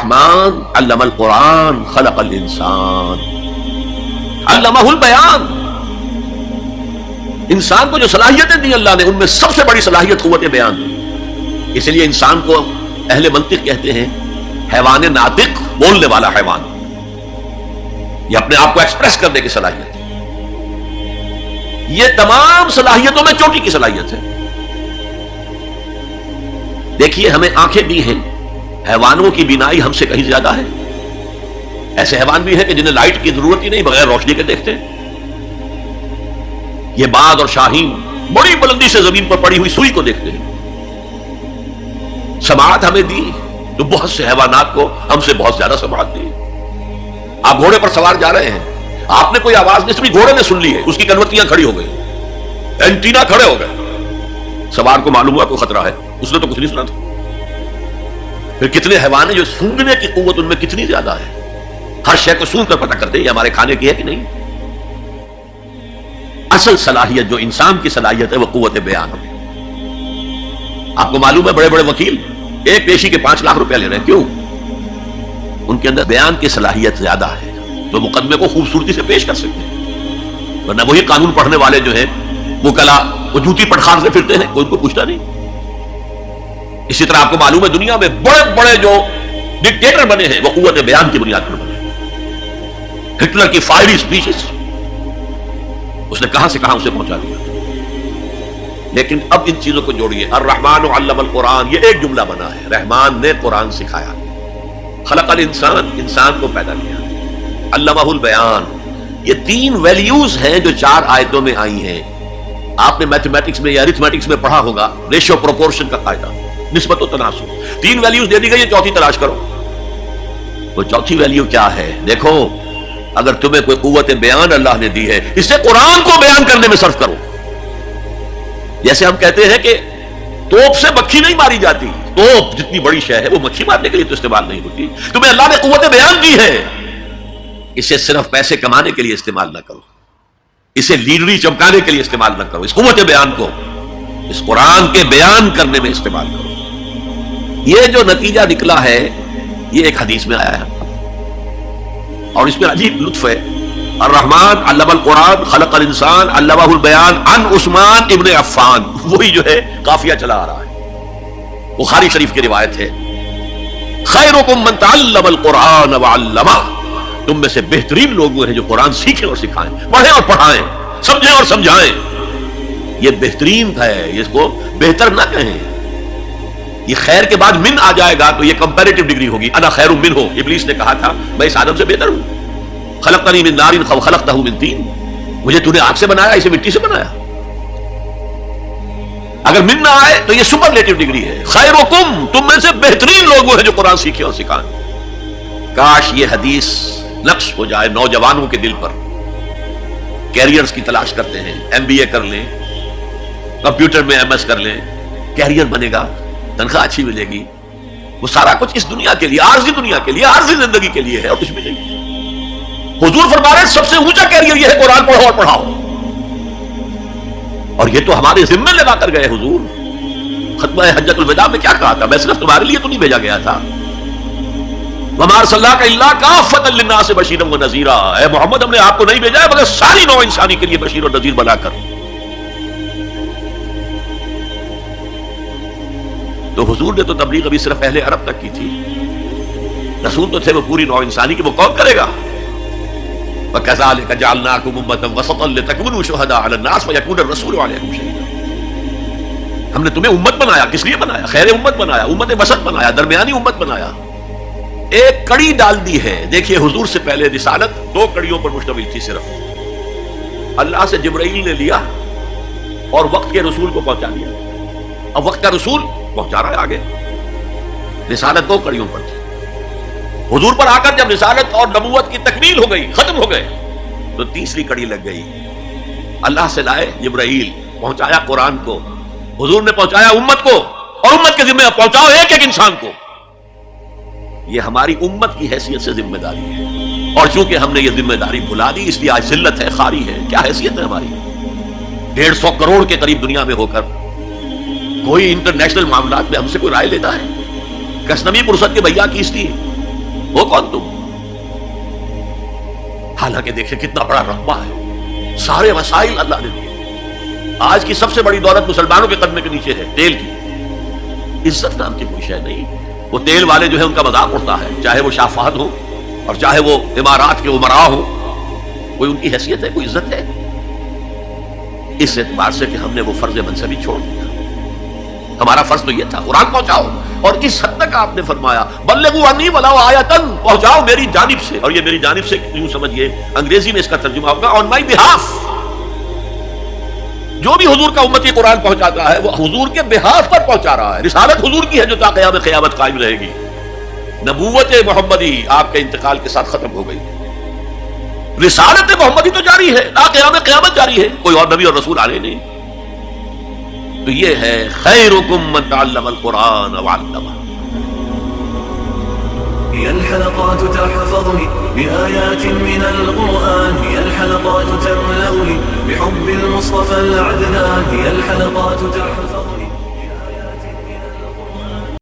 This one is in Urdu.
الرحمن علم القرآن خلق الانسان علمہ البیان. انسان کو جو صلاحیتیں دی اللہ نے، ان میں سب سے بڑی صلاحیت قوت بیان ہے. اس لیے انسان کو اہل منطق کہتے ہیں حیوان ناطق، بولنے والا حیوان. یہ اپنے آپ کو ایکسپریس کرنے کی صلاحیت ہے. یہ تمام صلاحیتوں میں چوٹی کی صلاحیت ہے. دیکھیے ہمیں آنکھیں بھی ہیں، حیوانوں کی بینائی ہم سے کہیں زیادہ ہے. ایسے حیوان بھی ہیں کہ جنہیں لائٹ کی ضرورت ہی نہیں، بغیر روشنی کے دیکھتے ہیں. یہ باز اور شاہین بڑی بلندی سے زمین پر پڑی ہوئی سوئی کو دیکھتے ہیں. سماعت ہمیں دی تو بہت سے حیوانات کو ہم سے بہت زیادہ سماعت دی. آپ گھوڑے پر سوار جا رہے ہیں، آپ نے کوئی آواز نہیں سنی، گھوڑے نے سن لی ہے، اس کی کنوتیاں کھڑی ہو گئی، اینٹینا کھڑے ہو گئے. سوار کو معلوم ہوا کوئی خطرہ ہے، اس نے تو کچھ نہیں سنا تھا. پھر کتنے حیوان ہیں جو سونگنے کی قوت ان میں کتنی زیادہ ہے، ہر شے کو سونگ کر پتہ کرتے ہیں یہ ہمارے کھانے کی ہے کہ نہیں. اصل صلاحیت جو انسان کی صلاحیت ہے وہ قوت بیان ہے. آپ کو معلوم ہے بڑے بڑے وکیل ایک پیشی کے 5 لاکھ روپے لے رہے ہیں. کیوں؟ ان کے اندر بیان کی صلاحیت زیادہ ہے، تو مقدمے کو خوبصورتی سے پیش کر سکتے ہیں. ورنہ وہی قانون پڑھنے والے جو ہیں وکلا وہ جوتی پٹخار سے پھرتے ہیں، کوئی ان کو پوچھتا نہیں. اسی طرح آپ کو معلوم ہے دنیا میں بڑے بڑے جو ڈکٹیٹر بنے ہیں وہ قوت بیان کی بنیاد پر بنے. ہٹلر کی فائری اسپیچز اس نے کہاں سے کہاں اسے پہنچا دیا. لیکن اب ان چیزوں کو جوڑیے. الرحمن علم القرآن، یہ ایک جملہ بنا ہے. رحمان نے قرآن سکھایا. خلق الانسان، انسان کو پیدا کیا. علمہ البیان، یہ 3 ویلیوز ہیں جو 4 آیتوں میں آئی ہیں. آپ نے میتھمیٹکس میں یا ارتھمیٹکس میں پڑھا ہوگا ریشو پروپورشن کا قاعدہ، نسبت و تناسب. 3 ویلیوز دے دی گئی، چوتھی تلاش کرو. وہ چوتھی ویلیو کیا ہے؟ دیکھو اگر تمہیں کوئی قوت بیان اللہ نے دی ہے، اسے قرآن کو بیان کرنے میں صرف کرو. جیسے ہم کہتے ہیں کہ توپ سے مکھی نہیں ماری جاتی. توپ جتنی بڑی شے ہے وہ مکھی مارنے کے لیے تو استعمال نہیں ہوتی. تمہیں اللہ نے قوت بیان دی ہے، اسے صرف پیسے کمانے کے لیے استعمال نہ کرو، اسے لیڈری چمکانے کے لیے استعمال نہ کرو. اس قوت بیان کو اس قرآن کے بیان کرنے میں استعمال کرو. یہ جو نتیجہ نکلا ہے یہ ایک حدیث میں آیا ہے اور اس میں عجیب لطف ہے. الرحمن علم القرآن خلق الانسان علمہ البیان عن عثمان ابن عفان. وہی جو ہے قافیہ چلا آ رہا ہے، بخاری شریف کی روایت ہے. خیرکم من تعلم القرآن وعلمہ، تم میں سے بہترین لوگ وہ ہیں جو قرآن سیکھیں اور سکھائیں، پڑھیں اور پڑھائیں، سمجھیں اور سمجھائیں. یہ بہترین ہے، اس کو بہتر نہ کہیں. یہ خیر کے بعد من آ جائے گا تو یہ کمپیریٹیو ڈگری ہوگی. انا خیر منہ، ابلیس نے کہا تھا میں اس آدم سے بہتر ہوں. خلقتنی من نار خلقتہ من طین، مجھے تو نے آگ سے بنایا، اسے مٹی سے بنایا. اگر من نہ آئے تو یہ سپرلیٹیو ڈگری ہے. خیرکم، تم میں سے بہترین لوگ وہ ہیں جو قرآن سیکھیں اور سکھائیں. کاش یہ حدیث نقش ہو جائے نوجوانوں کے دل پر. کیریئرز کی تلاش کرتے ہیں، MBA کر لیں، کمپیوٹر میں MS کر لیں، کیریئر بنے گا، تنخواہ اچھی ملے گی. وہ سارا کچھ اس دنیا کے لیے، عارضی دنیا کے لیے، عارضی زندگی کے لیے ہے اور کچھ بھی نہیں. حضور فرما رہے ہیں سب سے اونچا کیریئر یہ ہے قرآن پڑھو اور پڑھاؤ. اور یہ تو ہمارے ذمے لگا کر گئے حضور. خطبہ حجۃ الوداع میں کیا کہا تھا؟ میں صرف تمہارے لیے تو نہیں بھیجا گیا تھا. وما ارسلناک الا کافۃ للناس بشیرا ونذیرا، اے محمد ہم نے آپ کو نہیں بھیجا ہے مگر ساری نوع انسانی کے لیے بشیر اور نذیر بنا کر. تو حضور نے تو تبلیغ ابھی صرف اہل عرب تک کی تھی. رسول تو تھے وہ پوری نوع انسانی کی، وہ کون کرے گا؟ وَكَذَلِكَ جَعَلْنَاكُمْ أُمَّةً وَسَطًا لِتَكُونُوا شُهَدَاءَ عَلَى النَّاسِ وَيَكُونَ الرَّسُولُ عَلَيْكُمْ شَهِيدًا. ہم نے تمہیں امت بنایا، کس لیے بنایا؟ خیر امت بنایا، امت وسط بنایا، درمیانی امت بنایا. ایک کڑی ڈال دی ہے. دیکھیے حضور سے پہلے رسالت 2 کڑیوں پر مشتمل تھی صرف. اللہ سے جبرائیل نے لیا اور وقت کے رسول کو پہنچا دیا. اب وقت کا رسول پہنچا رہا ہے آگے. رسالت 2 کڑیوں پر تھی. حضور پر آ کر جب رسالت اور نبوت کی تکمیل ہو گئی، ختم ہو گئے، تو تیسری کڑی لگ گئی. اللہ سے لائے جبرائیل، پہنچایا قرآن کو. حضور نے پہنچایا امت کو، اور امت کے ذمہ پہنچاؤ ایک ایک انسان کو. یہ ہماری امت کی حیثیت سے ذمہ داری ہے. اور چونکہ ہم نے یہ ذمہ داری بھلا دی اس لیے آج ذلت ہے، خاری ہے. کیا حیثیت ہے ہماری؟ 150 کروڑ کے قریب دنیا میں ہو کر کوئی انٹرنیشنل معاملات میں ہم سے کوئی رائے لیتا ہے؟ کسنمی پرست کے بھیا کیس تھی، وہ کون تم؟ حالانکہ دیکھیں کتنا بڑا رقبہ ہے، سارے وسائل اللہ نے دیے. آج کی سب سے بڑی دولت مسلمانوں کے قدمے کے نیچے ہے تیل کی. عزت نام کی کوئی شے نہیں. وہ تیل والے جو ہے ان کا مذاق اڑتا ہے، چاہے وہ شاہ فہد ہو اور چاہے وہ امارات کے عمراء ہو. کوئی ان کی حیثیت ہے، کوئی عزت ہے؟ اس اعتبار سے کہ ہم نے وہ فرض منصبی چھوڑ دیا. ہمارا فرض تو یہ تھا قرآن پہنچاؤ، اور اس حد تک آپ نے فرمایا بلغوا عنی ولو آیۃ، پہنچاؤ میری جانب سے. اور یہ میری جانب سے یوں سمجھیے انگریزی میں اس کا ترجمہ ہوگا آن مائی بہاف. جو بھی حضور کا امتی قرآن پہنچاتا ہے وہ حضور کے بہاف پر پہنچا رہا ہے. رسالت حضور کی ہے جو تا قیام قیامت قائم رہے گی. نبوت محمدی آپ کے انتقال کے ساتھ ختم ہو گئی، رسالت محمدی تو جاری ہے، تا قیام قیامت جاری ہے، کوئی اور نبی اور رسول آنے نہیں. تو یہ ہے خیرکم من تعلم القرآن وعلمہ. هي الحلقات تحفظني بآيات من القرآن، هي الحلقات تملأني بحب المصطفى العدنان، هي الحلقات تحفظني